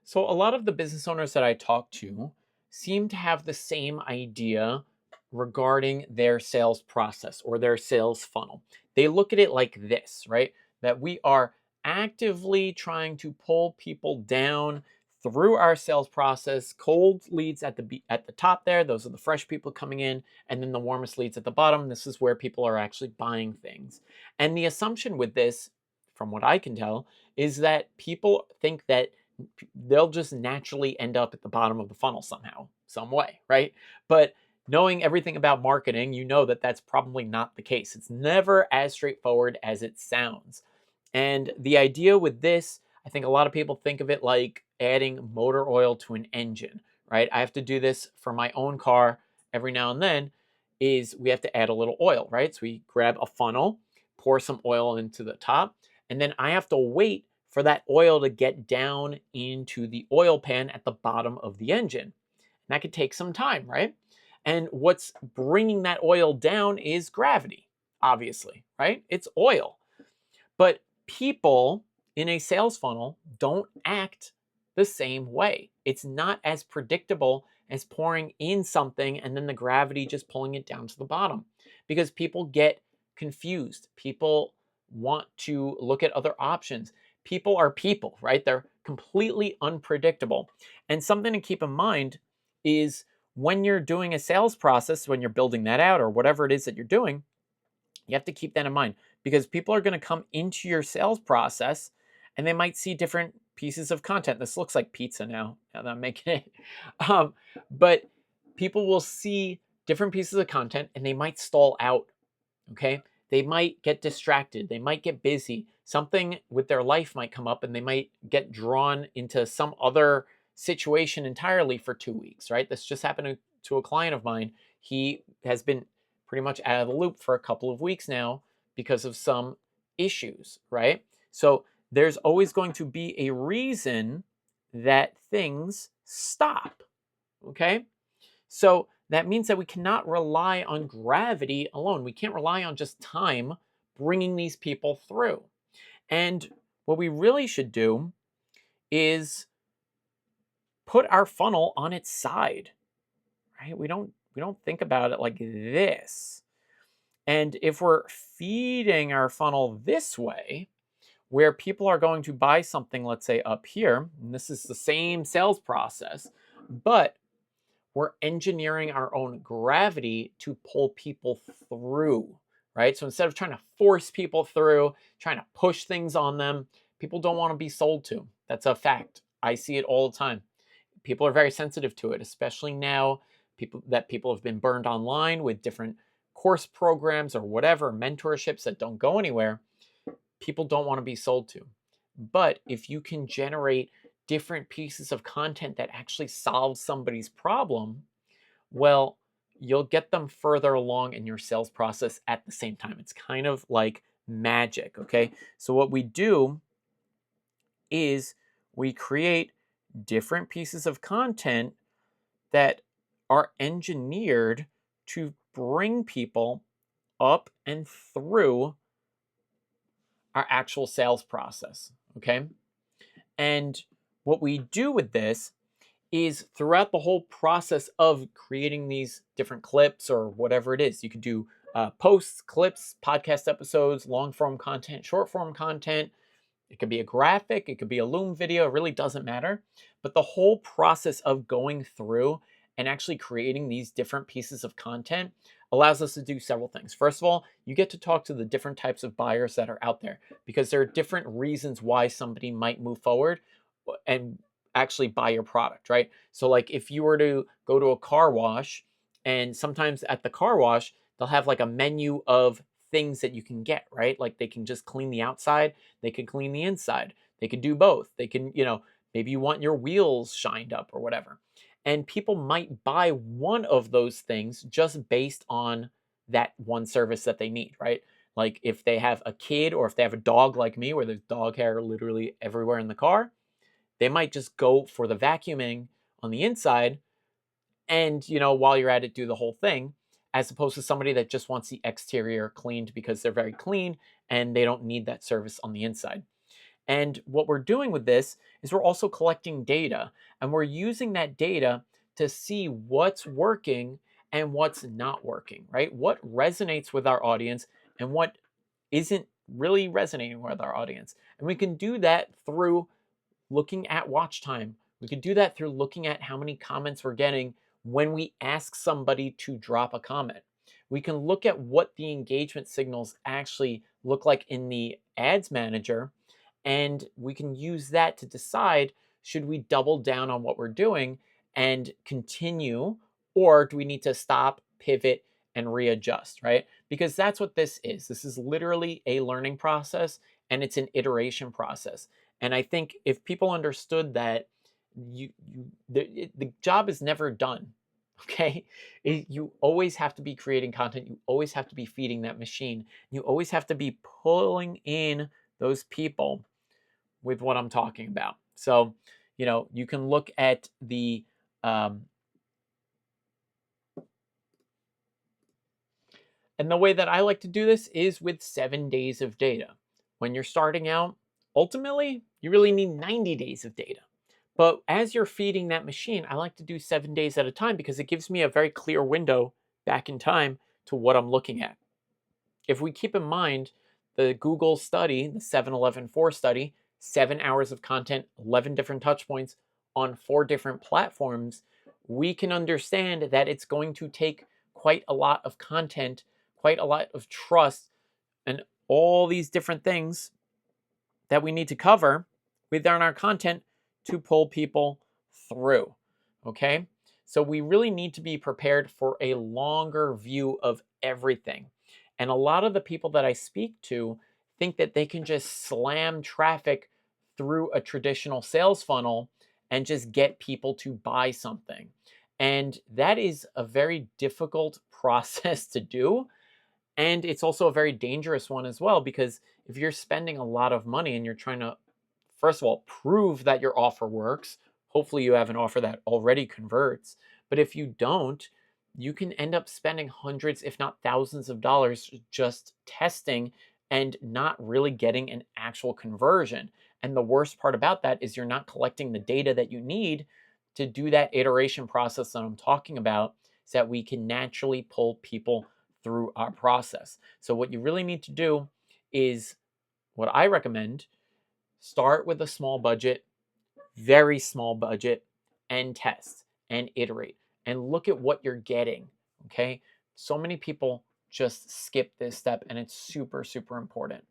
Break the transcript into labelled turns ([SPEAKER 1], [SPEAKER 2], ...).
[SPEAKER 1] So, a lot of the business owners that I talk to seem to have the same idea regarding their sales process or their sales funnel. They look at it like this, right? That we are actively trying to pull people down through our sales process. Cold leads at the top there, those are the fresh people coming in, and then the warmest leads at the bottom. This is where people are actually buying things. And the assumption with this, from what I can tell, is that people think that they'll just naturally end up at the bottom of the funnel somehow, some way, right? But knowing everything about marketing, you know that that's probably not the case. It's never as straightforward as it sounds. And the idea with this, I think a lot of people think of it like adding motor oil to an engine, right? I have to do this for my own car every now and then is we have to add a little oil, right? So we grab a funnel, pour some oil into the top, and then I have to wait for that oil to get down into the oil pan at the bottom of the engine. And that could take some time, right? And what's bringing that oil down is gravity, obviously, right? It's oil. But people in a sales funnel don't act the same way. It's not as predictable as pouring in something and then the gravity just pulling it down to the bottom because people get confused. People want to look at other options. People are people, right? They're completely unpredictable. And something to keep in mind is when you're doing a sales process, when you're building that out or whatever it is that you're doing, you have to keep that in mind because people are going to come into your sales process and they might see different pieces of content. This looks like pizza now that I'm making it. Um, but people will see different pieces of content and they might stall out. Okay. They might get distracted. They might get busy. Something with their life might come up and they might get drawn into some other situation entirely for 2 weeks, right? This just happened to a client of mine. He has been pretty much out of the loop for a couple of weeks now because of some issues, right? So there's always going to be a reason that things stop, okay? So that means that we cannot rely on gravity alone. We can't rely on just time bringing these people through. And what we really should do is put our funnel on its side, right? We don't think about it like this. And if we're feeding our funnel this way, where people are going to buy something, let's say up here, and this is the same sales process, but we're engineering our own gravity to pull people through, right? So instead of trying to force people through, trying to push things on them, people don't want to be sold to. That's a fact. I see it all the time. People are very sensitive to it, especially now people have been burned online with different course programs or whatever, mentorships that don't go anywhere. People don't want to be sold to. But if you can generate different pieces of content that actually solve somebody's problem, well, you'll get them further along in your sales process at the same time. It's kind of like magic, okay? So what we do is we create different pieces of content that are engineered to bring people up and through our actual sales process, okay? And what we do with this is throughout the whole process of creating these different clips or whatever it is, you could do posts, clips, podcast episodes, long form content, short form content. It could be a graphic, it could be a Loom video, it really doesn't matter. But the whole process of going through and actually creating these different pieces of content allows us to do several things. First of all, you get to talk to the different types of buyers that are out there because there are different reasons why somebody might move forward and actually buy your product, right? So, like if you were to go to a car wash, and sometimes at the car wash, they'll have like a menu of things that you can get, right? Like they can just clean the outside, they can clean the inside, they can do both. They can, maybe you want your wheels shined up or whatever. And people might buy one of those things just based on that one service that they need, right? Like if they have a kid or if they have a dog like me, where there's dog hair literally everywhere in the car, they might just go for the vacuuming on the inside and, while you're at it, do the whole thing, as opposed to somebody that just wants the exterior cleaned because they're very clean and they don't need that service on the inside. And what we're doing with this is we're also collecting data, and we're using that data to see what's working and what's not working, right? What resonates with our audience and what isn't really resonating with our audience. And we can do that through looking at watch time. We could do that through looking at how many comments we're getting when we ask somebody to drop a comment. We can look at what the engagement signals actually look like in the ads manager, and we can use that to decide, should we double down on what we're doing and continue, or do we need to stop, pivot, and readjust, right? Because that's what this is. This is literally a learning process, and it's an iteration process. And I think if people understood that, the job is never done. Okay, you always have to be creating content. You always have to be feeding that machine. You always have to be pulling in those people with what I'm talking about. So, you can look at um, and the way that I like to do this is with 7 days of data. When you're starting out, ultimately, you really need 90 days of data. But as you're feeding that machine, I like to do 7 days at a time because it gives me a very clear window back in time to what I'm looking at. If we keep in mind the Google study, the 7-11-4 study, 7 hours of content, 11 different touch points on 4 different platforms, we can understand that it's going to take quite a lot of content, quite a lot of trust, and all these different things that we need to cover within our content to pull people through. Okay? So we really need to be prepared for a longer view of everything. And a lot of the people that I speak to think that they can just slam traffic through a traditional sales funnel and just get people to buy something. And that is a very difficult process to do. And it's also a very dangerous one as well, because if you're spending a lot of money and you're trying to, first of all, prove that your offer works, hopefully you have an offer that already converts. But if you don't, you can end up spending hundreds, if not thousands of dollars just testing and not really getting an actual conversion. And the worst part about that is you're not collecting the data that you need to do that iteration process that I'm talking about, so that we can naturally pull people through our process. So, what you really need to do is what I recommend: start with a small budget, very small budget, and test and iterate and look at what you're getting. Okay. So many people just skip this step, and it's super, super important.